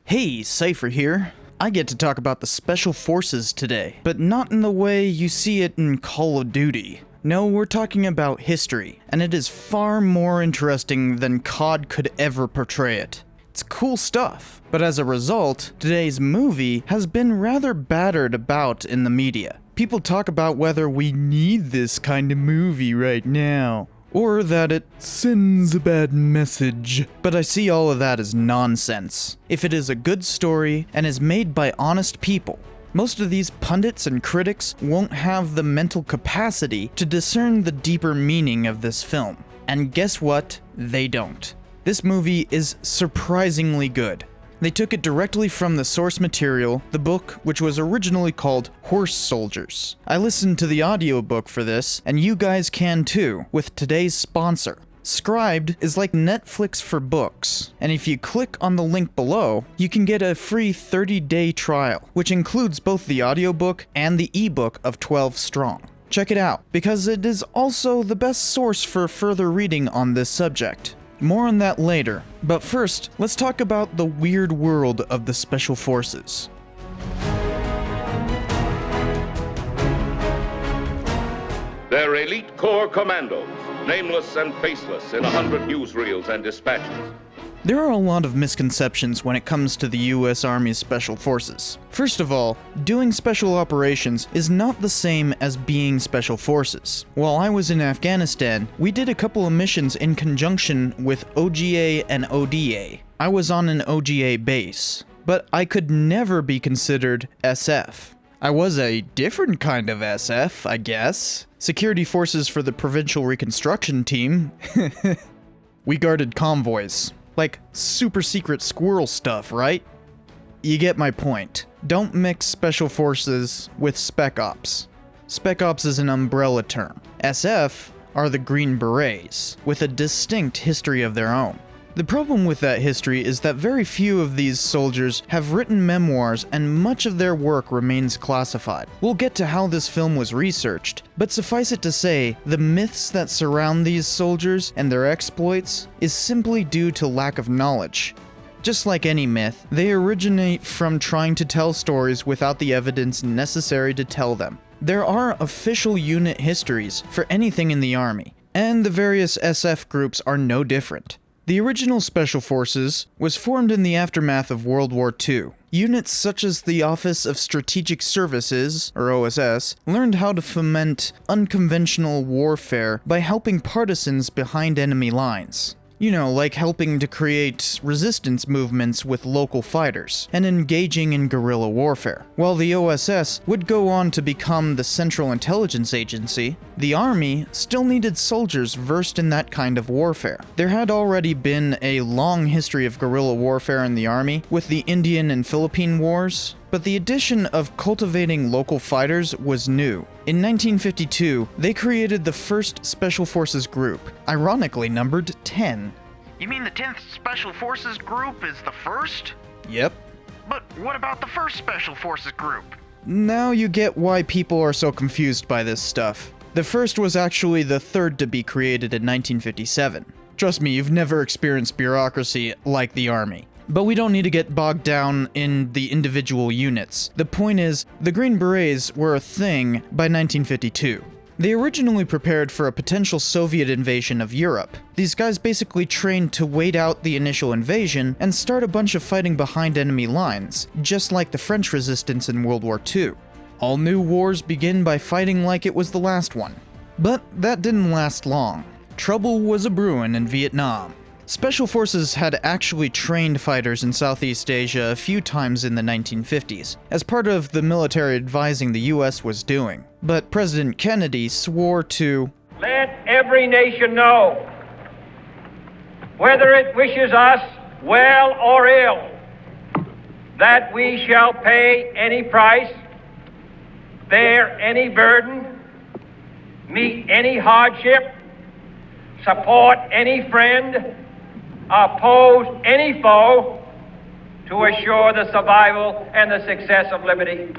Hey, Cypher here. I get to talk about the Special Forces today, but not in the way you see it in Call of Duty. No, we're talking about history, and it is far more interesting than COD could ever portray it. It's cool stuff, but as a result, today's movie has been rather battered about in the media. People talk about whether we need this kind of movie right now, or that it sends a bad message. But I see all of that as nonsense. If it is a good story and is made by honest people, most of these pundits and critics won't have the mental capacity to discern the deeper meaning of this film. And guess what? They don't. This movie is surprisingly good. They took it directly from the source material, the book, which was originally called Horse Soldiers. I listened to the audiobook for this, and you guys can too, with today's sponsor. Scribd is like Netflix for books, and if you click on the link below, you can get a free 30-day trial, which includes both the audiobook and the ebook of 12 Strong. Check it out, because it is also the best source for further reading on this subject. More on that later, but first, let's talk about the weird world of the Special Forces. They're elite corps commandos, nameless and faceless in 100 newsreels and dispatches. There are a lot of misconceptions when it comes to the US Army's Special Forces. First of all, doing special operations is not the same as being Special Forces. While I was in Afghanistan, we did a couple of missions in conjunction with OGA and ODA. I was on an OGA base, but I could never be considered SF. I was a different kind of SF, I guess. Security forces for the Provincial Reconstruction Team. We guarded convoys. Like super secret squirrel stuff, right? You get my point. Don't mix Special Forces with Spec Ops. Spec Ops is an umbrella term. SF are the Green Berets, with a distinct history of their own. The problem with that history is that very few of these soldiers have written memoirs and much of their work remains classified. We'll get to how this film was researched, but suffice it to say, the myths that surround these soldiers and their exploits is simply due to lack of knowledge. Just like any myth, they originate from trying to tell stories without the evidence necessary to tell them. There are official unit histories for anything in the Army, and the various SF groups are no different. The original Special Forces was formed in the aftermath of World War II. Units such as the Office of Strategic Services, or OSS, learned how to foment unconventional warfare by helping partisans behind enemy lines. You know, like helping to create resistance movements with local fighters, and engaging in guerrilla warfare. While the OSS would go on to become the Central Intelligence Agency, the Army still needed soldiers versed in that kind of warfare. There had already been a long history of guerrilla warfare in the Army, with the Indian and Philippine Wars, but the addition of cultivating local fighters was new. In 1952, they created the first Special Forces group, ironically numbered 10. You mean the 10th Special Forces group is the first? Yep. But what about the first Special Forces group? Now you get why people are so confused by this stuff. The first was actually the third to be created in 1957. Trust me, you've never experienced bureaucracy like the Army. But we don't need to get bogged down in the individual units. The point is, the Green Berets were a thing by 1952. They originally prepared for a potential Soviet invasion of Europe. These guys basically trained to wait out the initial invasion and start a bunch of fighting behind enemy lines, just like the French resistance in World War II. All new wars begin by fighting like it was the last one. But that didn't last long. Trouble was a-brewin' in Vietnam. Special Forces had actually trained fighters in Southeast Asia a few times in the 1950s, as part of the military advising the US was doing. But President Kennedy swore to let every nation know, whether it wishes us well or ill, that we shall pay any price, bear any burden, meet any hardship, support any friend, oppose any foe to assure the survival and the success of liberty.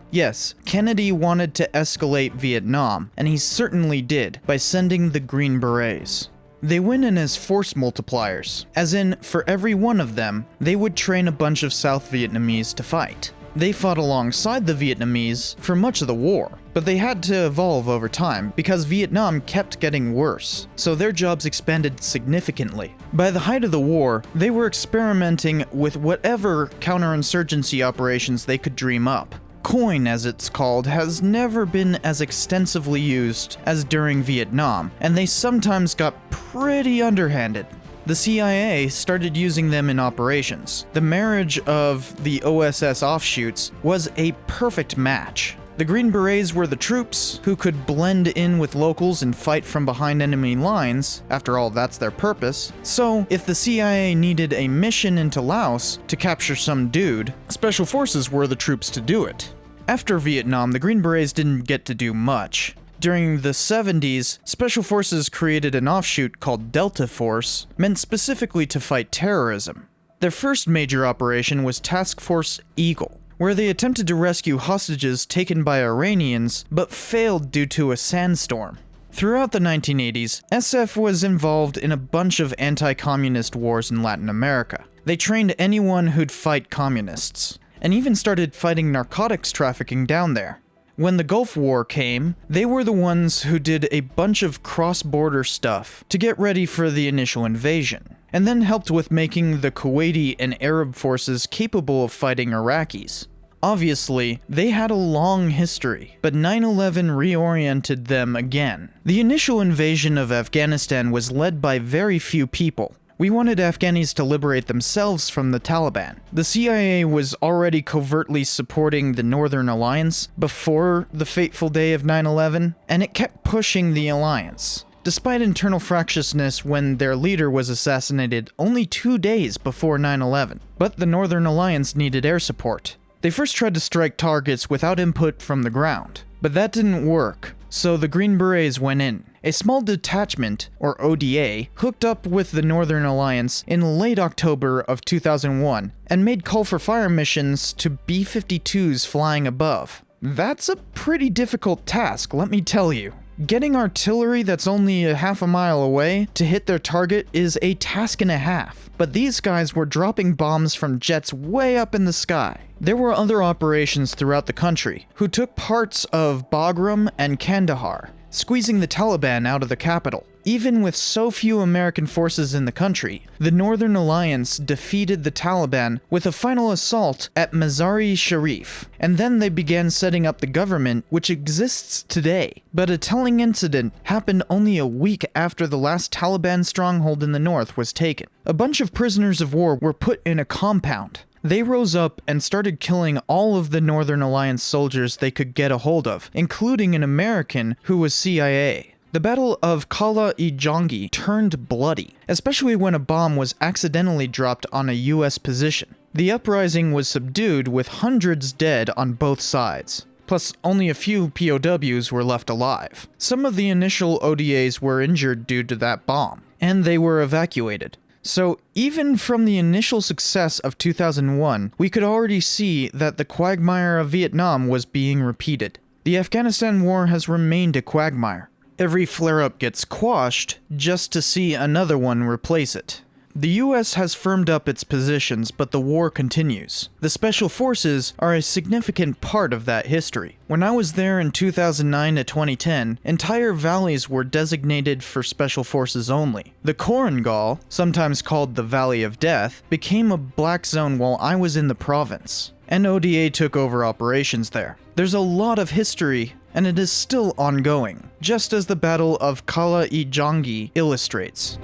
Yes, Kennedy wanted to escalate Vietnam, and he certainly did by sending the Green Berets. They went in as force multipliers, as in, for every one of them, they would train a bunch of South Vietnamese to fight. They fought alongside the Vietnamese for much of the war, but they had to evolve over time because Vietnam kept getting worse, so their jobs expanded significantly. By the height of the war, they were experimenting with whatever counterinsurgency operations they could dream up. Coin, as it's called, has never been as extensively used as during Vietnam, and they sometimes got pretty underhanded. The CIA started using them in operations. The marriage of the OSS offshoots was a perfect match. The Green Berets were the troops who could blend in with locals and fight from behind enemy lines. After all, that's their purpose. So, if the CIA needed a mission into Laos to capture some dude, Special Forces were the troops to do it. After Vietnam, the Green Berets didn't get to do much. During the 70s, Special Forces created an offshoot called Delta Force, meant specifically to fight terrorism. Their first major operation was Task Force Eagle, where they attempted to rescue hostages taken by Iranians, but failed due to a sandstorm. Throughout the 1980s, SF was involved in a bunch of anti-communist wars in Latin America. They trained anyone who'd fight communists, and even started fighting narcotics trafficking down there. When the Gulf War came, they were the ones who did a bunch of cross-border stuff to get ready for the initial invasion, and then helped with making the Kuwaiti and Arab forces capable of fighting Iraqis. Obviously, they had a long history, but 9/11 reoriented them again. The initial invasion of Afghanistan was led by very few people. We wanted Afghanis to liberate themselves from the Taliban. The CIA was already covertly supporting the Northern Alliance before the fateful day of 9/11, and it kept pushing the alliance, despite internal fractiousness when their leader was assassinated only 2 days before 9/11. But the Northern Alliance needed air support. They first tried to strike targets without input from the ground, but that didn't work, so the Green Berets went in. A small detachment, or ODA, hooked up with the Northern Alliance in late October of 2001 and made call for fire missions to B-52s flying above. That's a pretty difficult task, let me tell you. Getting artillery that's only a half a mile away to hit their target is a task and a half, but these guys were dropping bombs from jets way up in the sky. There were other operations throughout the country who took parts of Bagram and Kandahar, squeezing the Taliban out of the capital. Even with so few American forces in the country, the Northern Alliance defeated the Taliban with a final assault at Mazar-i-Sharif, and then they began setting up the government which exists today. But a telling incident happened only a week after the last Taliban stronghold in the north was taken. A bunch of prisoners of war were put in a compound. They rose up and started killing all of the Northern Alliance soldiers they could get a hold of, including an American who was CIA. The Battle of qala-i-jangi turned bloody, especially when a bomb was accidentally dropped on a US position. The uprising was subdued with hundreds dead on both sides. Plus, only a few POWs were left alive. Some of the initial ODAs were injured due to that bomb, and they were evacuated. So, even from the initial success of 2001, we could already see that the quagmire of Vietnam was being repeated. The Afghanistan war has remained a quagmire. Every flare-up gets quashed just to see another one replace it. The US has firmed up its positions, but the war continues. The Special Forces are a significant part of that history. When I was there in 2009 to 2010, entire valleys were designated for Special Forces only. The Korengal, sometimes called the Valley of Death, became a black zone while I was in the province, and ODA took over operations there. There's a lot of history, and it is still ongoing, just as the Battle of qala-i-jangi illustrates.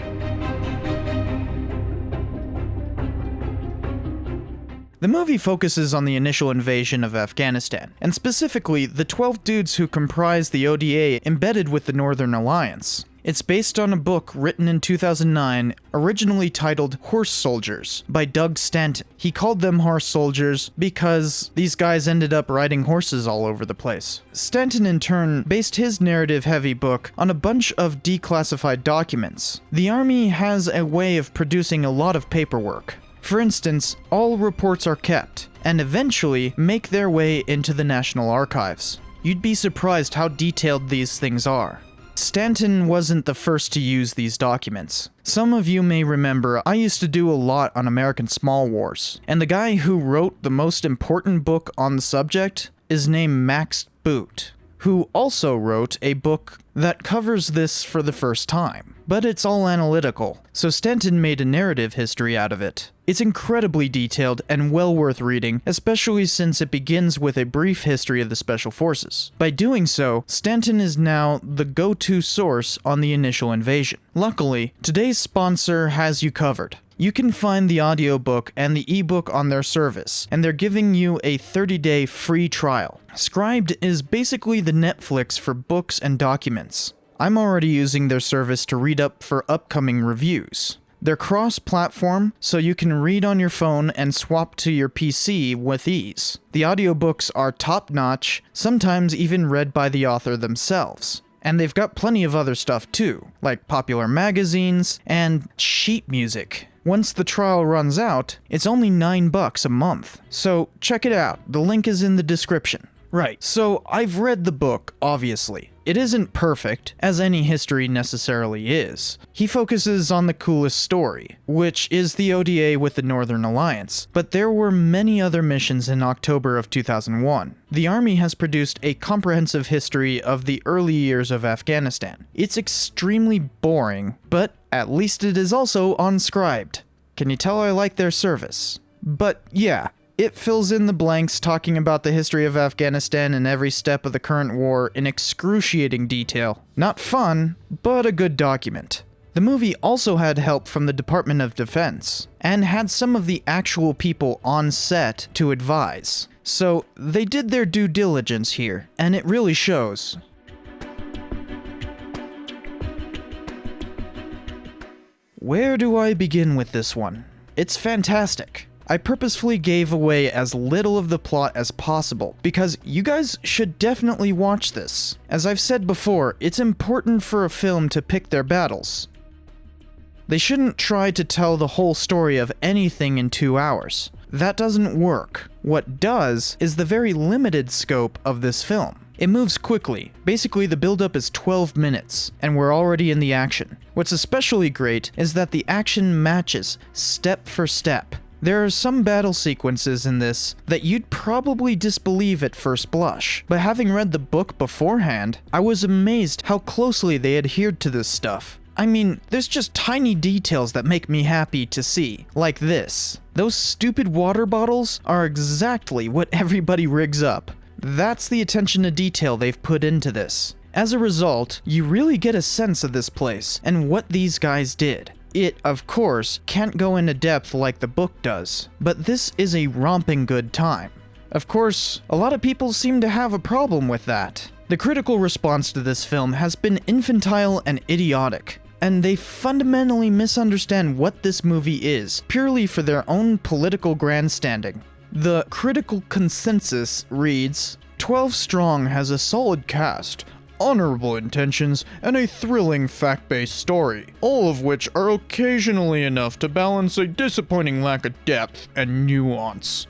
The movie focuses on the initial invasion of Afghanistan, and specifically the 12 dudes who comprise the ODA embedded with the Northern Alliance. It's based on a book written in 2009, originally titled Horse Soldiers, by Doug Stanton. He called them horse soldiers because these guys ended up riding horses all over the place. Stanton in turn based his narrative-heavy book on a bunch of declassified documents. The Army has a way of producing a lot of paperwork. For instance, all reports are kept, and eventually make their way into the National Archives. You'd be surprised how detailed these things are. Stanton wasn't the first to use these documents. Some of you may remember I used to do a lot on American Small Wars, and the guy who wrote the most important book on the subject is named Max Boot, who also wrote a book that covers this for the first time. But it's all analytical, so Stanton made a narrative history out of it. It's incredibly detailed and well worth reading, especially since it begins with a brief history of the Special Forces. By doing so, Stanton is now the go-to source on the initial invasion. Luckily, today's sponsor has you covered. You can find the audiobook and the ebook on their service, and they're giving you a 30-day free trial. Scribed is basically the Netflix for books and documents. I'm already using their service to read up for upcoming reviews. They're cross-platform, so you can read on your phone and swap to your PC with ease. The audiobooks are top-notch, sometimes even read by the author themselves. And they've got plenty of other stuff too, like popular magazines and sheet music. Once the trial runs out, it's only $9 a month. So check it out, the link is in the description. Right, so I've read the book, obviously. It isn't perfect, as any history necessarily is. He focuses on the coolest story, which is the ODA with the Northern Alliance, but there were many other missions in October of 2001. The Army has produced a comprehensive history of the early years of Afghanistan. It's extremely boring, but at least it is also unscribed. Can you tell I like their service? But yeah, it fills in the blanks talking about the history of Afghanistan and every step of the current war in excruciating detail. Not fun, but a good document. The movie also had help from the Department of Defense, and had some of the actual people on set to advise. So they did their due diligence here, and it really shows. Where do I begin with this one? It's fantastic. I purposefully gave away as little of the plot as possible, because you guys should definitely watch this. As I've said before, it's important for a film to pick their battles. They shouldn't try to tell the whole story of anything in 2 hours. That doesn't work. What does is the very limited scope of this film. It moves quickly. Basically, the build-up is 12 minutes, and we're already in the action. What's especially great is that the action matches step for step. There are some battle sequences in this that you'd probably disbelieve at first blush, but having read the book beforehand, I was amazed how closely they adhered to this stuff. I mean, there's just tiny details that make me happy to see, like this. Those stupid water bottles are exactly what everybody rigs up. That's the attention to detail they've put into this. As a result, you really get a sense of this place and what these guys did. It, of course, can't go into depth like the book does, but this is a romping good time. Of course, a lot of people seem to have a problem with that. The critical response to this film has been infantile and idiotic, and they fundamentally misunderstand what this movie is, purely for their own political grandstanding. The critical consensus reads, 12 Strong has a solid cast, honorable intentions, and a thrilling fact-based story, all of which are occasionally enough to balance a disappointing lack of depth and nuance.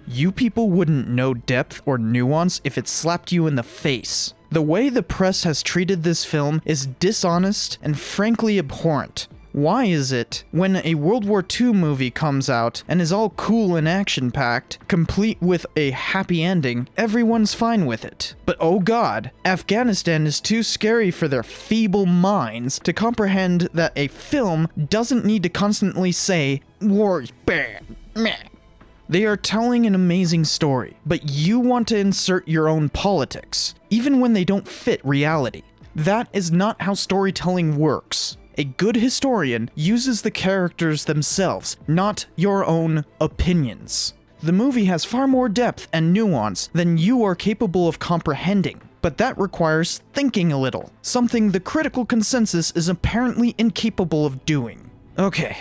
You people wouldn't know depth or nuance if it slapped you in the face. The way the press has treated this film is dishonest and frankly abhorrent. Why is it, when a World War II movie comes out and is all cool and action-packed, complete with a happy ending, everyone's fine with it? But oh god, Afghanistan is too scary for their feeble minds to comprehend that a film doesn't need to constantly say, "War is bad, meh." They are telling an amazing story, but you want to insert your own politics, even when they don't fit reality. That is not how storytelling works. A good historian uses the characters themselves, not your own opinions. The movie has far more depth and nuance than you are capable of comprehending, but that requires thinking a little, something the critical consensus is apparently incapable of doing. Okay,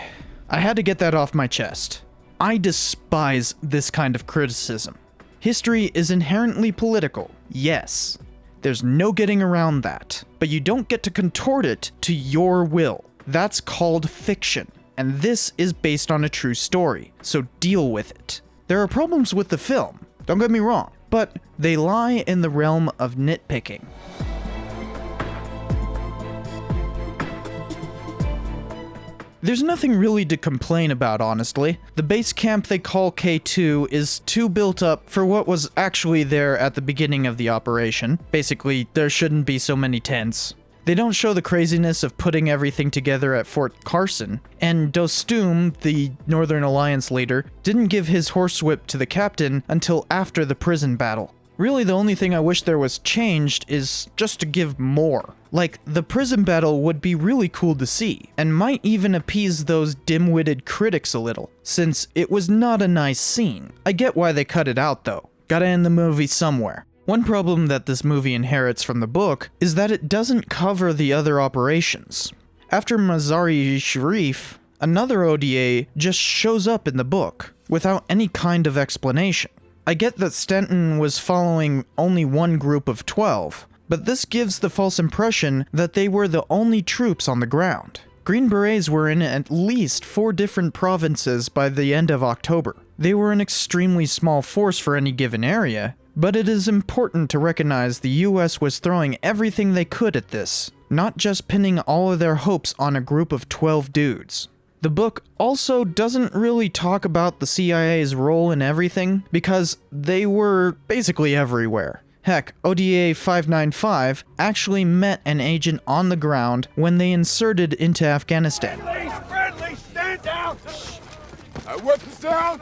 I had to get that off my chest. I despise this kind of criticism. History is inherently political, yes. There's no getting around that, but you don't get to contort it to your will. That's called fiction, and this is based on a true story, so deal with it. There are problems with the film, don't get me wrong, but they lie in the realm of nitpicking. There's nothing really to complain about, honestly. The base camp they call K2 is too built up for what was actually there at the beginning of the operation. Basically, there shouldn't be so many tents. They don't show the craziness of putting everything together at Fort Carson, and Dostum, the Northern Alliance leader, didn't give his horsewhip to the captain until after the prison battle. Really, the only thing I wish there was changed is just to give more. Like, the prison battle would be really cool to see, and might even appease those dim-witted critics a little, since it was not a nice scene. I get why they cut it out though. Gotta end the movie somewhere. One problem that this movie inherits from the book is that it doesn't cover the other operations. After Mazar-i-Sharif, another ODA just shows up in the book, without any kind of explanation. I get that Stanton was following only one group of 12, but this gives the false impression that they were the only troops on the ground. Green Berets were in at least 4 different provinces by the end of October. They were an extremely small force for any given area, but it is important to recognize the US was throwing everything they could at this, not just pinning all of their hopes on a group of 12 dudes. The book also doesn't really talk about the CIA's role in everything, because they were basically everywhere. Heck, ODA 595 actually met an agent on the ground when they inserted into Afghanistan. Friendly, stand down! Weapons down!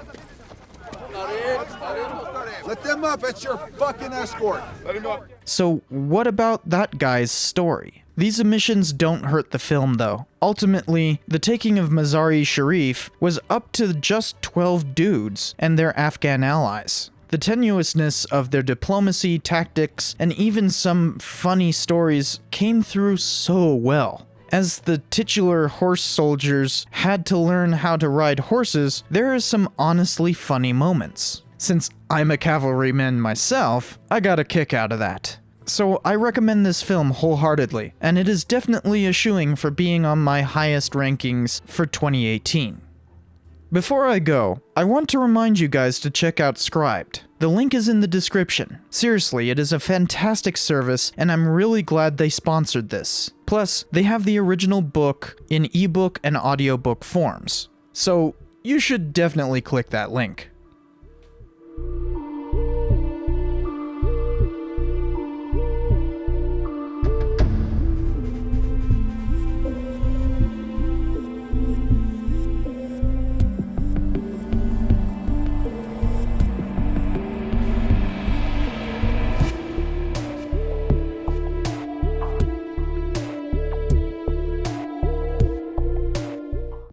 Let them up, it's your fucking escort. Let him up. So what about that guy's story? These omissions don't hurt the film though. Ultimately, the taking of Mazar-i-Sharif was up to just 12 dudes and their Afghan allies. The tenuousness of their diplomacy, tactics, and even some funny stories came through so well. As the titular horse soldiers had to learn how to ride horses, there are some honestly funny moments. Since I'm a cavalryman myself, I got a kick out of that. So I recommend this film wholeheartedly, and it is definitely a shoo-in for being on my highest rankings for 2018. Before I go, I want to remind you guys to check out Scribed. The link is in the description. Seriously, it is a fantastic service, and I'm really glad they sponsored this. Plus, they have the original book in ebook and audiobook forms. So, you should definitely click that link.